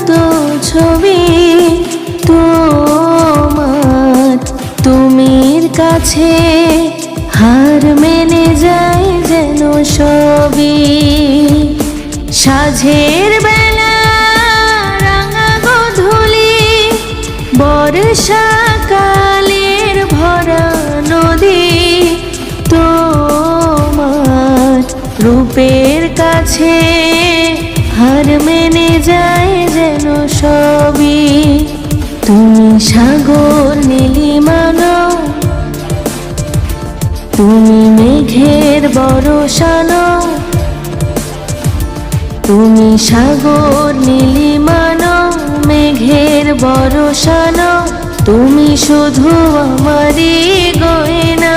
কত ছবি তোমার, তুমির কাছে হার মেনে যায় যেন সবই। সাঝের বেলা রাঙা গোধূলি, বর্ষাকালের ভরা নদী, তোমার রূপের কাছে হার মেনে যায় যেন সবই। তুমি সাগর নীলিমানো, তুমি মেঘের বরসানো, তুমি সাগর নীলিমানো, মেঘের বরসানো, তুমি শুধু আমারই গয়না।